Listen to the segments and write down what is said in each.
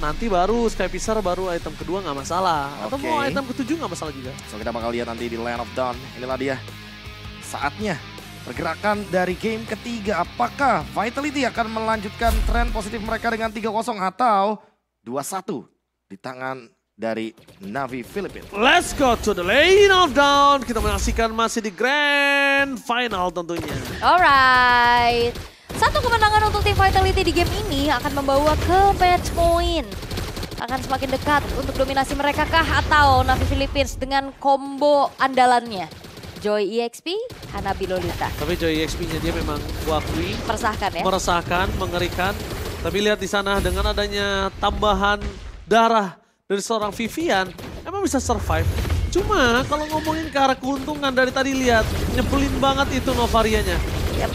nanti baru Sky Pisar baru item kedua nggak masalah. Atau Oke. mau item ketujuh nggak masalah juga. So kita bakal lihat nanti di Land of Dawn. Inilah dia saatnya pergerakan dari game ketiga. Apakah Vitality akan melanjutkan tren positif mereka dengan 3-0 atau 2-1 di tangan dari Navi Philippines. Let's go to the Lane of Dawn. Kita menyaksikan masih di Grand Final tentunya. Alright. Satu kemenangan untuk tim Vitality di game ini akan membawa ke match point. Akan semakin dekat untuk dominasi mereka kah atau Navi Philippines dengan combo andalannya. Joy EXP, Hanabi Lolita. Tapi Joy EXP-nya dia memang kuakui, Meresahkan ya. meresahkan, mengerikan. Tapi lihat di sana dengan adanya tambahan darah dari seorang Vivian, emang bisa survive. Cuma kalau ngomongin ke arah keuntungan dari tadi lihat, nyebelin banget itu Novarianya. Yep.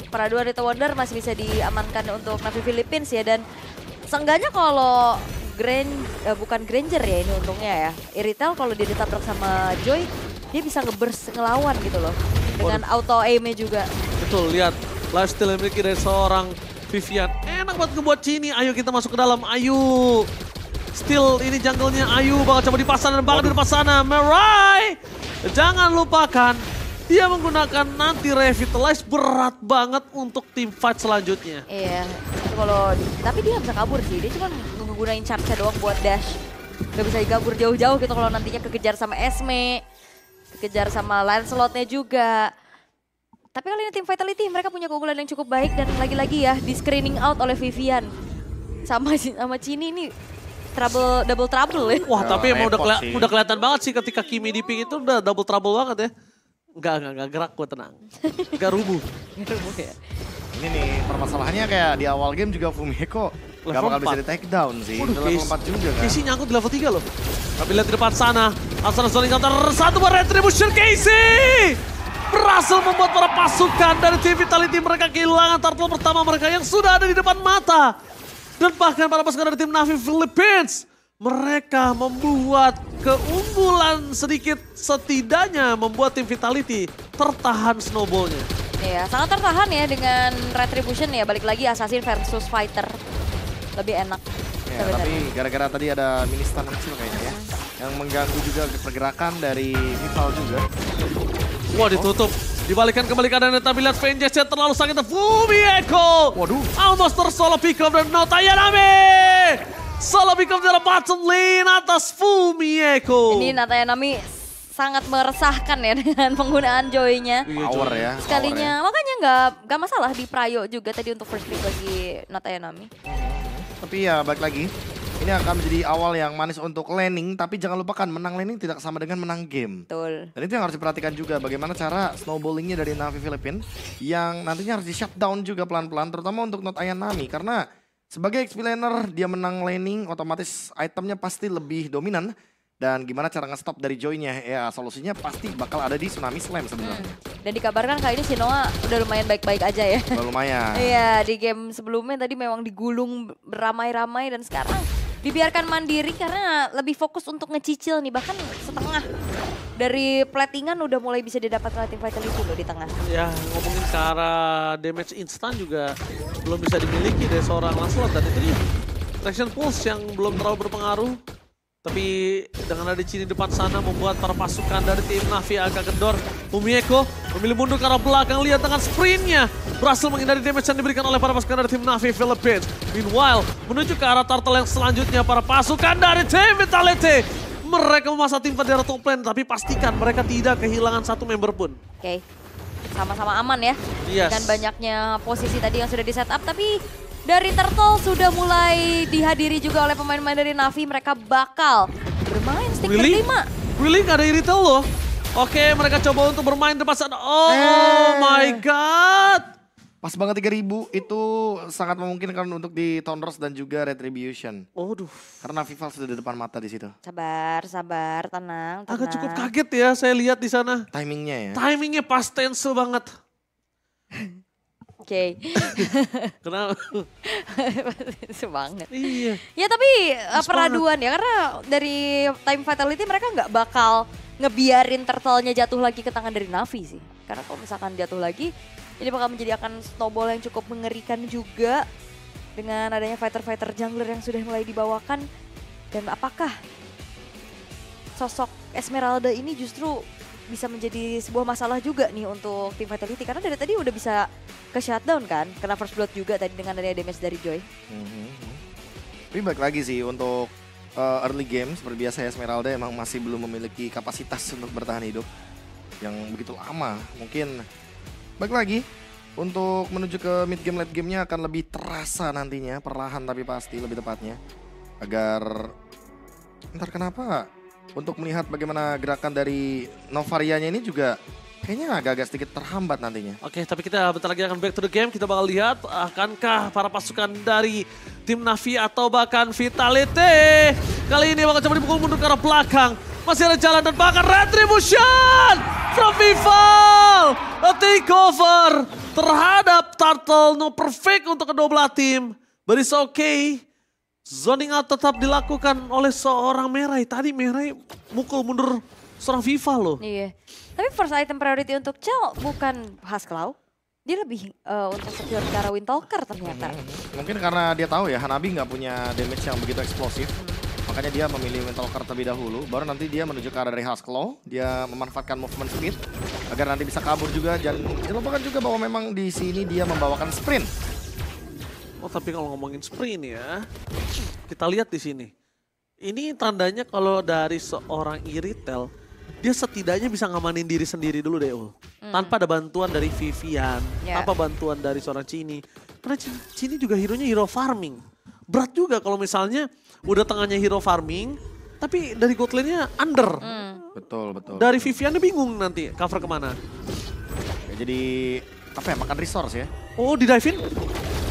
Peraduan Rita Wonder masih bisa diamankan untuk Navi Philippines ya. Dan seenggaknya kalau bukan Granger ya ini untungnya ya. Iritel kalau dia ditabrak sama Joy, dia bisa ngeburst ngelawan gitu loh. Dengan auto aim-nya juga. Betul, lihat lifestyle yang dimiliki dari seorang Vivian. Enak buat ngebuat Cini, ayo kita masuk ke dalam, ayo. Still ini jungle-nya Ayu bakal coba dipasang dan bakal di depan sana. Mirai, jangan lupakan dia menggunakan nanti revitalize berat banget untuk tim fight selanjutnya. Iya, itu tapi dia bisa kabur sih. Dia cuma menggunakan charge doang buat dash. Gak bisa digabur jauh-jauh gitu kalau nantinya kekejar sama Esme, kekejar sama Lancelot-nya juga. Tapi kali ini tim Vitality mereka punya keunggulan yang cukup baik dan lagi-lagi ya di screening out oleh Vivian. Sama Cini ini double trouble ya. Wah, tapi emang repot sih. udah kelihatan banget sih ketika Kimi di ping itu udah double trouble banget ya. Enggak gerak, gue tenang. Enggak rubuh. Ini nih permasalahannya kayak di awal game juga Fumiko gak Level bakal bisa 4. di take down sih. Waduh, Udah level 4 juga kan. Casey nyangkut di level 3 loh. Tapi lihat di depan sana. Asal Zone Encounter satu buat Retribution Casey. Berhasil membuat para pasukan dari tim Vitality mereka kehilangan turtle pertama mereka yang sudah ada di depan mata. Dan bahkan para pasukan dari tim Navi Philippines, mereka membuat keunggulan sedikit setidaknya membuat tim Vitality tertahan snowballnya. Iya, sangat tertahan ya dengan Retribution ya. Balik lagi Assassin versus Fighter. Lebih enak. Ya, sebenarnya. tapi gara-gara tadi ada mini stun kecil kayaknya ya. Yang mengganggu juga pergerakan dari rival juga. Wah, ditutup. Dibalikan kembali keadaan tapi lihat Vengeance terlalu sakit. Fumieko. Waduh. Almost tersolo pick up dan Natayanami. Solo pick up dari bottom lane atas Fumieko. Ini Natayanami sangat meresahkan ya dengan penggunaan Joy-nya. Power ya. Sekalinya, makanya nggak masalah di Prayo juga tadi untuk first pick bagi Natayanami. Tapi ya balik lagi. Ini akan menjadi awal yang manis untuk laning. Tapi jangan lupakan menang laning tidak sama dengan menang game. Betul. Dan itu yang harus diperhatikan juga bagaimana cara snowballingnya dari Navi Philippines yang nantinya harus di shutdown juga pelan-pelan terutama untuk Natayanami karena sebagai XP laner dia menang laning otomatis itemnya pasti lebih dominan dan gimana cara nge-stop dari Joy-nya ya solusinya pasti bakal ada di Tsunami Slam sebenarnya. Dan dikabarkan kali ini Shinoa udah lumayan baik-baik aja ya. Udah lumayan. Iya, di game sebelumnya tadi memang digulung beramai-ramai dan sekarang dibiarkan mandiri karena lebih fokus untuk ngecicil nih. Bahkan setengah dari platingan udah mulai bisa didapatkan tim Vitality loh di tengah. Ya, ngomongin ke arah damage instan juga belum bisa dimiliki dari seorang Lancelot. Dan itu dia, Traction Pulse yang belum terlalu berpengaruh. Tapi dengan ada Cini depan sana membuat para pasukan dari tim Navi agak kendor. Fumieko memilih mundur ke arah belakang, lihat dengan sprintnya. Berhasil menghindari damage yang diberikan oleh para pasukan dari tim Navi Philippines. Meanwhile, menuju ke arah turtle yang selanjutnya para pasukan dari tim Vitality. Mereka memasang tim pada top lane, tapi pastikan mereka tidak kehilangan satu member pun. Oke, sama-sama aman ya. Yes. Dengan banyaknya posisi tadi yang sudah di setup, tapi dari Turtle sudah mulai dihadiri juga oleh pemain-pemain dari Navi. Mereka bakal bermain stick berlima. Really? Gak ada Iritel loh. Oke, mereka coba untuk bermain depan sana. Oh my god. Pas banget 3000 itu sangat memungkinkan untuk di Thunders dan juga Retribution. Waduh. Karena Vival sudah di depan mata di situ. Sabar, tenang. Agak cukup kaget ya saya lihat di sana. Timingnya ya. Timingnya pas tense banget. Oke. Kenapa? Semangat. Iya. Ya tapi peraduan ya, karena dari time fatality mereka nggak bakal ngebiarin turtle-nya jatuh lagi ke tangan dari Navi sih. Karena kalau misalkan jatuh lagi, ini bakal menjadi akan snowball yang cukup mengerikan juga. dengan adanya fighter-fighter jungler yang sudah mulai dibawakan. Dan apakah sosok Esmeralda ini justru bisa menjadi sebuah masalah juga nih untuk tim Vitality. Karena dari tadi udah bisa ke shutdown kan, kena first blood juga tadi dengan adanya damage dari Joy. Tapi balik lagi sih untuk early game seperti biasa Esmeralda emang masih belum memiliki kapasitas untuk bertahan hidup yang begitu lama. Mungkin balik lagi untuk menuju ke mid game late gamenya akan lebih terasa nantinya, perlahan tapi pasti lebih tepatnya. Agar entar kenapa untuk melihat bagaimana gerakan dari Novarianya ini juga kayaknya agak-agak sedikit terhambat nantinya. Oke, tapi kita bentar lagi akan back to the game. Kita bakal lihat akankah para pasukan dari tim Navi atau bahkan Vitality kali ini bakal coba dipukul mundur ke arah belakang. Masih ada jalan dan bahkan Retribution from Vival. A takeover terhadap Turtle. No perfect untuk kedua belah tim. But it's okay. Zoning out tetap dilakukan oleh seorang Merai. Tadi Merai mukul mundur seorang Vival loh. Iya. Tapi first item priority untuk Chell bukan Haskell. Dia lebih untuk secure ke arah Windtalker ternyata. Mungkin karena dia tahu ya Hanabi nggak punya damage yang begitu eksplosif. Makanya dia memilih Windtalker terlebih dahulu. Baru nanti dia menuju ke arah dari Haskell. Dia memanfaatkan movement speed agar nanti bisa kabur juga. Dan dilupakan juga bahwa memang di sini dia membawakan sprint. Oh, tapi kalau ngomongin sprint ya, kita lihat di sini. Ini tandanya kalau dari seorang Iritel, dia setidaknya bisa ngamanin diri sendiri dulu deh, tanpa ada bantuan dari Vivian, tanpa bantuan dari seorang Cini. Karena Cini juga hero-nya hero farming. Berat juga kalau misalnya udah tengahnya hero farming, tapi dari god lane-nya under. Betul, betul. Dari Vivian bingung nanti cover kemana. Ya, jadi apa ya, makan resource ya. Oh, di dive-in?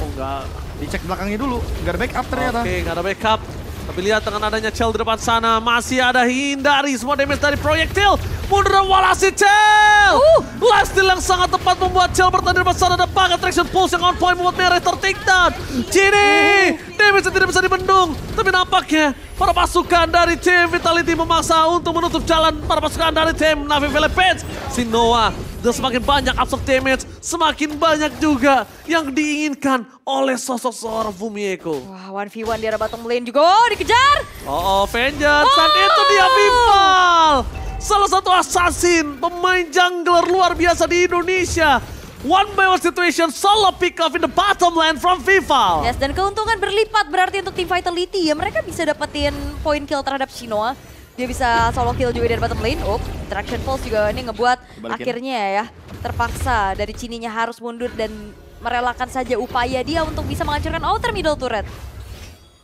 Oh enggak. Dicek belakangnya dulu, nggak ada backup ternyata. Oke, nggak ada backup. Tapi lihat dengan adanya Chell di depan sana, masih ada hindari semua damage dari proyektil. Mundur walasi Chell! Lifesteal yang sangat tepat membuat Chell bertahan di depan sana. Dan bahkan traction pulse yang on point membuat Merai ter-take down. Cini! Damage yang tidak bisa dibendung. Tapi nampaknya para pasukan dari tim Vitality memaksa untuk menutup jalan para pasukan dari tim Navi Philippines. Si Noah dan semakin banyak absorb damage, semakin banyak juga yang diinginkan oleh sosok seorang Fumieko. Wah, 1v1 di arah bottom lane juga. Oh, dikejar! Oh, Vengeance. Dan itu dia Vival. Salah satu assassin, pemain jungler luar biasa di Indonesia. One by one situation, solo pick off in the bottom lane from Vival. Yes, dan keuntungan berlipat berarti untuk tim Vitality ya. Mereka bisa dapetin point kill terhadap Shinoa. Dia bisa solo kill juga dari bottom lane. Interaction pulse juga ini ngebuat akhirnya ya terpaksa dari Cininya harus mundur dan merelakan saja upaya dia untuk bisa menghancurkan outer middle turret.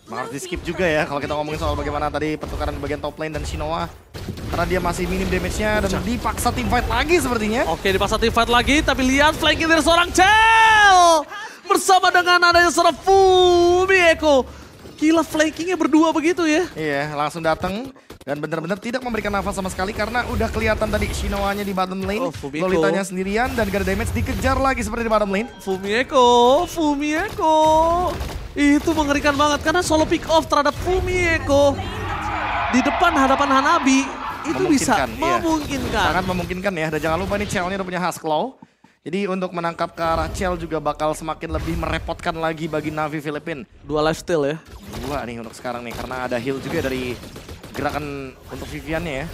Harus di skip juga ya kalau kita ngomongin soal bagaimana tadi pertukaran di bagian top lane dan Shinoa. Karena dia masih minim damage-nya dan dipaksa team fight lagi sepertinya. Oke, dipaksa team fight lagi, tapi lihat flanking dari seorang Chell. Bersama dengan adanya seorang Fumieko. Gila, flankingnya berdua begitu ya. Iya, langsung datang. Dan benar-benar tidak memberikan nafas sama sekali karena udah kelihatan tadi Shinoa-nya di bottom lane. Lolitanya sendirian dan gak ada damage, dikejar lagi seperti di bottom lane. Fumieko. Itu mengerikan banget karena solo pick off terhadap Fumieko. Di depan hadapan Hanabi. Itu bisa memungkinkan. Sangat memungkinkan ya. Dan jangan lupa nih Chell-nya udah punya Haskell. Jadi untuk menangkap ke arah Chell juga bakal semakin lebih merepotkan lagi bagi Navi Philippines. 2 lifesteal ya. 2 nih untuk sekarang nih karena ada heal juga dari gerakan untuk Vivian-nya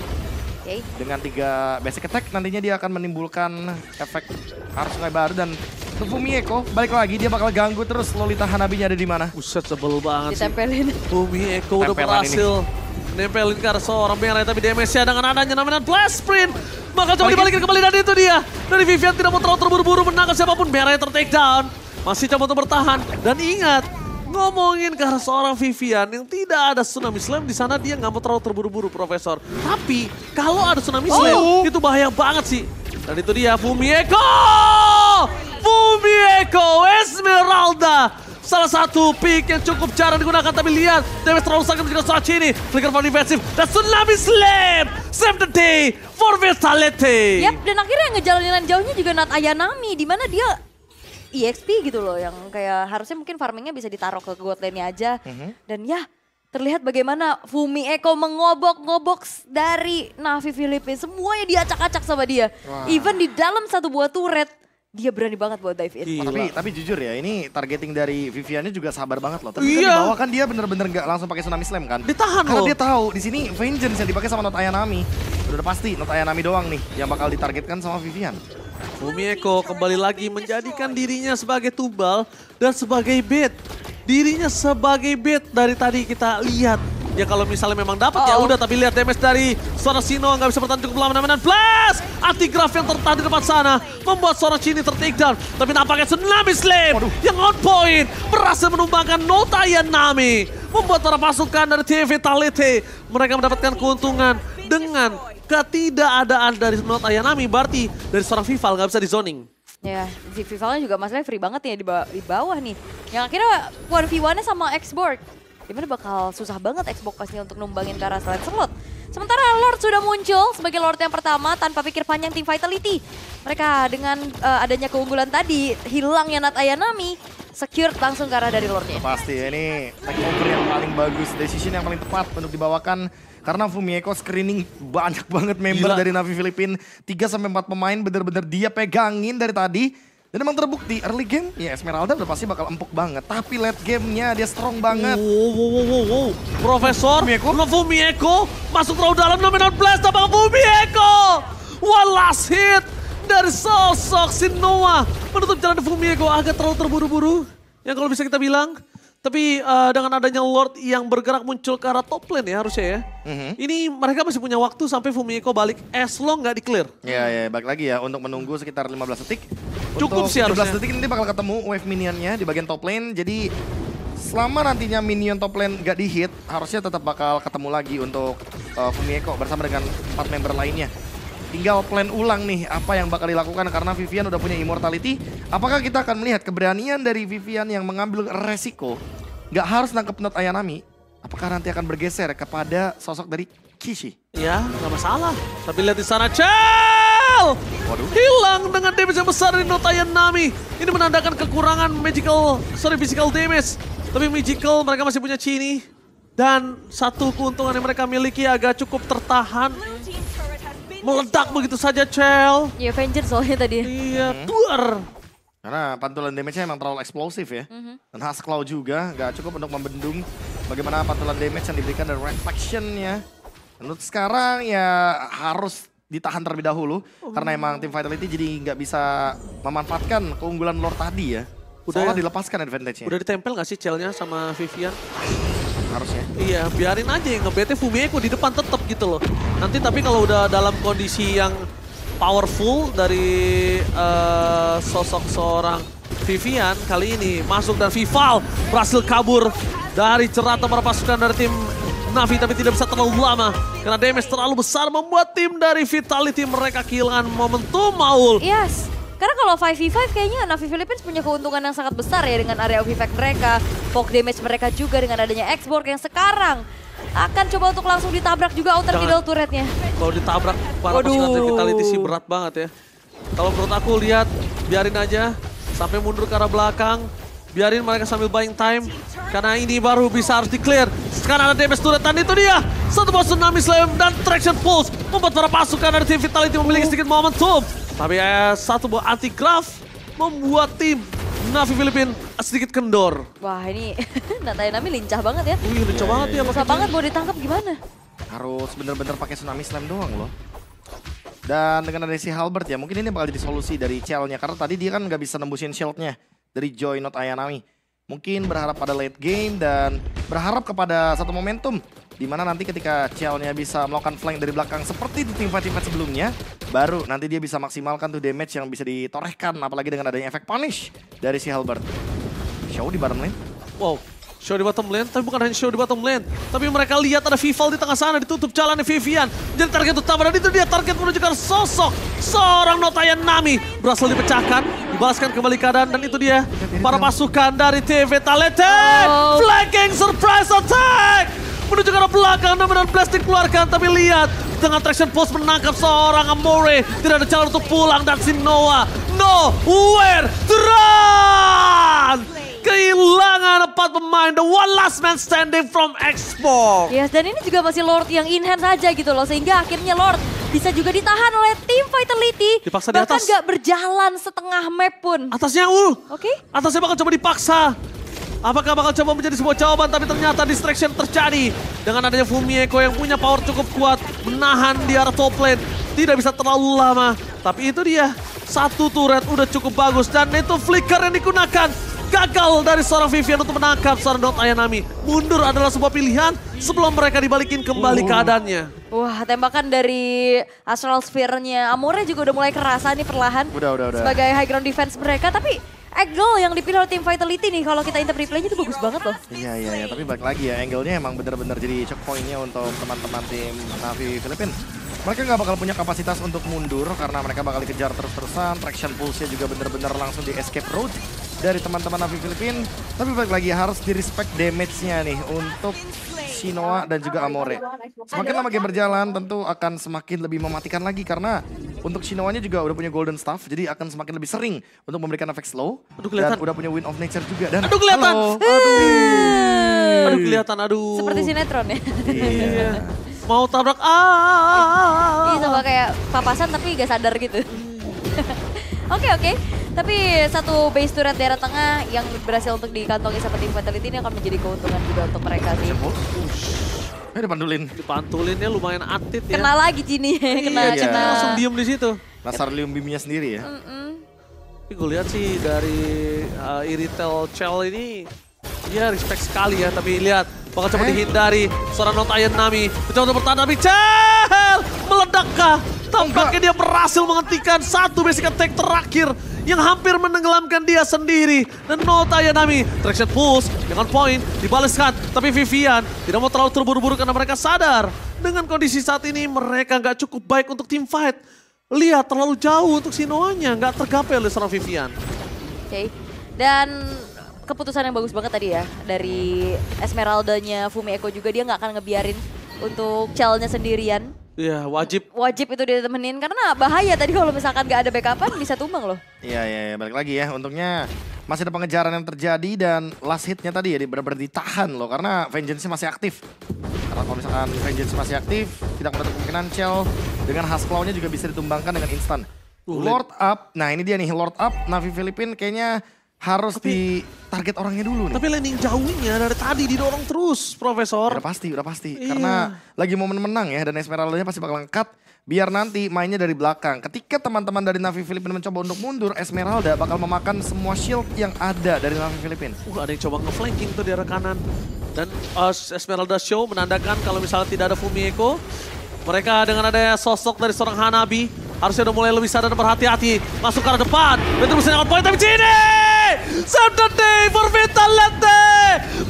ya. Dengan 3 basic attack nantinya dia akan menimbulkan efek arus sungai baru dan untuk Fumieko balik lagi dia bakal ganggu terus Lolita Hanabinya ada di mana. Buset, sebel banget sih. Ditempelin. Fumieko udah berhasil nempelin ke arah seorang Merai tapi damage-nya dengan adanya namanya blast sprint. Bakal coba dibalikin kembali dan itu dia. Dari Vivian tidak mau terlalu terburu-buru menangkap siapapun. Merai ter-take down. Masih coba untuk bertahan. Dan ingat, ngomongin ke arah seorang Vivian yang tidak ada Tsunami Slam di sana dia nggak mau terlalu terburu-buru Profesor. Tapi kalau ada Tsunami Slam itu bahaya banget sih. Dan itu dia Fumieko! Esmeralda! Salah satu pick yang cukup jarang digunakan tapi lihat damage terlalu sakit juga saat ini. Flicker from defensive dan Tsunami Slam! Save the day for Vitality! Yap, dan akhirnya yang ngejalanin jauhnya juga Nat Ayanami di mana dia EXP gitu loh yang kayak harusnya mungkin farmingnya bisa ditaruh ke god lane-nya aja. Dan ya terlihat bagaimana Fumieko mengobok-ngobok dari Navi Philippines. Semuanya diacak-acak sama dia. Even di dalam satu buah turret dia berani banget buat dive in. Gila. Tapi jujur ya, ini targeting dari Viviannya juga sabar banget loh. Tapi Iya. kan di bawah kan dia bener-bener nggak langsung pakai Tsunami Slam kan. Ditahan Karena loh. dia tahu di sini Vengeance yang dipakai sama Not Ayanami. Udah pasti Not Ayanami doang nih yang bakal ditargetkan sama Vivian. Fumieko kembali lagi menjadikan dirinya sebagai tumbal dan sebagai bait. Dirinya sebagai bait dari tadi kita lihat. Ya kalau misalnya memang dapat ya udah, tapi lihat damage dari suara Sino nggak bisa bertahan cukup lama dan blast. Anti-graph yang tertahan di depan sana membuat suara Chini ter-take down. Tapi nampaknya Tsunami Slam yang on point berhasil menumbangkan Not Ayanami. Membuat para pasukan dari TV Vitality mereka mendapatkan keuntungan dengan ketidakadaan dari Not Ayanami. Berarti dari seorang Vival nggak bisa di zoning. Ya, si Vivalnya juga masalahnya free banget ya di bawah nih. Yang akhirnya 1v1-nya sama Xborg. Dimana bakal susah banget Xbox pastinya untuk numbangin ke arah Lancelot. Sementara Lord sudah muncul sebagai Lord yang pertama tanpa pikir panjang tim Vitality. Mereka dengan adanya keunggulan tadi, hilangnya Not Ayanami, secure langsung ke arah dari Lordnya. Pasti ini takeover yang paling bagus, decision yang paling tepat untuk dibawakan. Karena Fumieko screening banyak banget member Gila. dari Navi Filipina. 3-4 pemain bener-bener dia pegangin dari tadi. Dan emang terbukti early game ya Esmeralda udah pasti bakal empuk banget. Tapi late gamenya dia strong banget. Wow. Profesor Fumieko? Fumieko masuk terlalu dalam, nominal blast tambah Fumieko. One last hit dari sosok Sinoa menutup jalan Fumieko, agak terlalu terburu-buru. Yang kalau bisa kita bilang. Tapi dengan adanya Lord yang bergerak muncul ke arah top lane ya harusnya ya. Ini mereka masih punya waktu sampai Fumieko balik as long nggak di-clear. Ya, balik lagi ya untuk menunggu sekitar 15 detik. Cukup Untuk sih 15 harusnya. detik ini bakal ketemu wave minionnya di bagian top lane. Jadi selama nantinya minion top lane gak di-hit, harusnya tetap bakal ketemu lagi untuk Fumieko bersama dengan 4 member lainnya. Tinggal plan ulang nih apa yang bakal dilakukan karena Vivian udah punya immortality. Apakah kita akan melihat keberanian dari Vivian yang mengambil resiko gak harus nangkep Not Ayanami? Apakah nanti akan bergeser kepada sosok dari Kishi? Ya, nggak masalah. Tapi lihat di sana, Chell! Waduh. Hilang dengan damage yang besar dari Not Ayanami. Ini menandakan kekurangan physical damage. Tapi magical mereka masih punya Chini. Dan satu keuntungan yang mereka miliki agak cukup tertahan. Meledak begitu saja, Chell. Ya Vengeance soalnya tadi. Iya, duar. Karena pantulan damage-nya emang terlalu eksplosif ya. Dan Hasklaw juga gak cukup untuk membendung bagaimana pantulan damage yang diberikan dari Reflection-nya. Menurut sekarang ya harus ditahan terlebih dahulu. Karena emang tim Vitality jadi nggak bisa memanfaatkan keunggulan Lord tadi ya. Soalnya dilepaskan advantage-nya. Udah ditempel gak sih Chell-nya sama Vivian? Harusnya. Iya, biarin aja yang nge-BT Fumieko di depan tetap gitu loh. Nanti tapi kalau udah dalam kondisi yang powerful dari sosok seorang Vivian kali ini masuk dan Vival berhasil kabur dari cerata para pasukan dari tim Navi, tapi tidak bisa terlalu lama karena damage terlalu besar membuat tim dari Vitality mereka kehilangan momentum Maul. Yes. Karena kalau 5v5 kayaknya Navi Philippines punya keuntungan yang sangat besar ya dengan area of effect mereka. Poke damage mereka juga dengan adanya Xborg yang sekarang akan coba untuk langsung ditabrak juga outer middle turretnya. Kalau ditabrak para pasukan dari Vitality sih berat banget ya. Kalau menurut aku lihat biarin aja sampai mundur ke arah belakang. Biarin mereka sambil buying time. Karena ini baru bisa harus di-clear. Sekarang ada damage turret dan itu dia. Satu bos Tsunami Slam dan Traction Pulse. Membuat para pasukan dari tim Vitality memiliki sedikit momentum. Tapi satu buah anti-graph membuat tim Navi Filipina sedikit kendor. Wah ini Not Ayanami lincah banget ya. Wih, lucu banget ya. Susah banget mau ditangkap gimana. Harus bener-bener pakai Tsunami Slam doang loh. Dan dengan ada si Halbert ya, mungkin ini bakal jadi solusi dari Chell-nya. Karena tadi dia kan nggak bisa nembusin shield-nya dari Joy Not Ayanami. Mungkin berharap pada late game dan berharap kepada satu momentum. Dimana nanti ketika Chell-nya bisa melakukan flank dari belakang seperti di tim fight sebelumnya. Baru nanti dia bisa maksimalkan tuh damage yang bisa ditorehkan. Apalagi dengan adanya efek punish dari si Halbert. Show di bottom lane. Wow, show di bottom lane, tapi bukan hanya show di bottom lane. Tapi mereka lihat ada Vival di tengah sana, ditutup jalannya Vivian. Jadi target utama dan itu dia target menuju ke sosok seorang Not Ayanami. Berhasil dipecahkan, dibalaskan kembali keadaan dan itu dia para pasukan dari TV Vitality. Flanking surprise attack! Menuju ke arah belakang, dan blast dikeluarkan. Tapi lihat, dengan traction pulse menangkap seorang Amore. Tidak ada jalan untuk pulang dan si Noah nowhere to run! Kehilangan 4 pemain, the one last man standing from Xbox. Yes, dan ini juga masih Lord yang in hand saja gitu loh. Sehingga akhirnya Lord bisa juga ditahan oleh tim Vitality. Dipaksa di Bahkan atas. gak berjalan setengah map pun. Atasnya Ul. Oke. Atasnya bakal coba dipaksa. Apakah bakal coba menjadi sebuah jawaban, tapi ternyata distraction terjadi. Dengan adanya Fumieko yang punya power cukup kuat, menahan di arah top lane. Tidak bisa terlalu lama, tapi itu dia. Satu turret udah cukup bagus, dan itu flicker yang digunakan. Gagal dari seorang Vivian untuk menangkap seorang Not Ayanami. Mundur adalah sebuah pilihan sebelum mereka dibalikin kembali keadaannya. Wah, tembakan dari Astral Sphere-nya Amore juga udah mulai kerasa nih perlahan. Udah. Sebagai high ground defense mereka, tapi angle yang dipilih oleh tim Vitality nih, kalau kita interpret replaynya itu bagus banget loh. Iya, tapi balik lagi ya, angle-nya emang benar-benar jadi choke point-nya untuk teman-teman tim Navi Filipina. Mereka nggak bakal punya kapasitas untuk mundur karena mereka bakal dikejar terus-terusan. Traction pulse-nya juga benar-benar langsung di escape route dari teman-teman Navi Filipina. Tapi balik lagi harus di-respect damage-nya nih untuk Shinoa dan juga Amore. Semakin lama game berjalan tentu akan semakin lebih mematikan lagi karena untuk Shinoa-nya juga udah punya golden staff, jadi akan semakin lebih sering untuk memberikan efek slow. Aduh, kelihatan. Dan udah punya Wind of Nature juga. Dan Aduh, kelihatan. Halo. Aduh, kelihatan, aduh. Seperti sinetron ya. Iya. Mau tabrak, Ini sama kayak papasan tapi gak sadar gitu. Oke. Tapi satu base turret daerah tengah yang berhasil untuk dikantongi sama tim Vitality ini akan menjadi keuntungan juga untuk mereka sih. Dipantulin. Dipantulinnya lumayan atit ya. Kena lagi Cini, kena. Iya. Langsung diem di situ. Nasarlium beam-nya sendiri ya. Tapi gue lihat sih dari Iritel Chell ini, dia respect sekali ya. Tapi lihat, bakal coba dihindari seorang Not Ayanami. Mencoba untuk bertahan, tapi Chell meledakkah? Tampaknya dia berhasil menghentikan satu basic attack terakhir yang hampir menenggelamkan dia sendiri. Dan Not Ayanami, traction pulse dengan poin dibalaskan. Tapi Vivian tidak mau terlalu terburu-buru karena mereka sadar dengan kondisi saat ini mereka nggak cukup baik untuk team fight. Lihat terlalu jauh untuk Shinoa-nya, nggak tergapai oleh seorang Vivian. Oke. Dan keputusan yang bagus banget tadi ya dari Esmeralda-nya Fumieko juga, dia nggak akan ngebiarin untuk Chell-nya sendirian. Iya, wajib. Wajib itu ditemenin karena bahaya tadi kalau misalkan nggak ada backupan bisa tumbang loh. Iya, balik lagi ya. Untungnya masih ada pengejaran yang terjadi dan last hitnya tadi ya benar-benar ditahan loh karena Vengeance masih aktif. Karena kalau misalkan Vengeance masih aktif, tidak menutup kemungkinan Chell dengan Huskclaw-nya juga bisa ditumbangkan dengan instan. Lord Up, nah ini dia nih Lord Up, Navi Filipina kayaknya harus di target orangnya dulu nih. Tapi landing jauhnya dari tadi didorong terus, Profesor. Udah pasti. Iya. Karena lagi momen menang ya dan Esmeralda-nya pasti bakal lengkap. Biar nanti mainnya dari belakang. Ketika teman-teman dari Navi Filipina mencoba untuk mundur, Esmeralda bakal memakan semua shield yang ada dari Navi Filipina. Ada yang coba nge-flanking tuh di arah kanan. Dan Esmeralda Show menandakan kalau misalnya tidak ada Fumieko, mereka dengan adanya sosok dari seorang Hanabi, harusnya udah mulai lebih sadar dan berhati-hati. Masuk ke arah depan, betul bisa dengan poin, tapi Cini! Save the day for Vitality!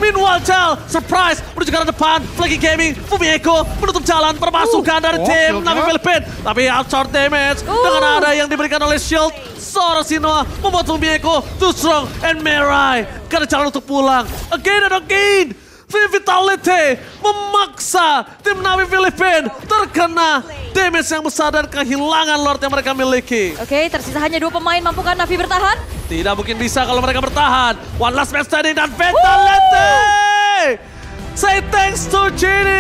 Meanwhile, Chell, surprise, menuju ke arah depan, flanking gaming, Fumieko menutup jalan permasukan dari tim shieldnya. Navi Filipina. Tapi outshot damage dengan ada yang diberikan oleh shield. Seorang Shinoa membuat Fumieko too strong and Mirai karena jalan untuk pulang. Again and again, Vitality memaksa tim Navi Filipina terkena damage yang besar dan kehilangan Lord yang mereka miliki. Oke, tersisa hanya 2 pemain, mampukah Navi bertahan? Tidak mungkin bisa kalau mereka bertahan. One last man standing dan Vitality! Say thanks to Genie!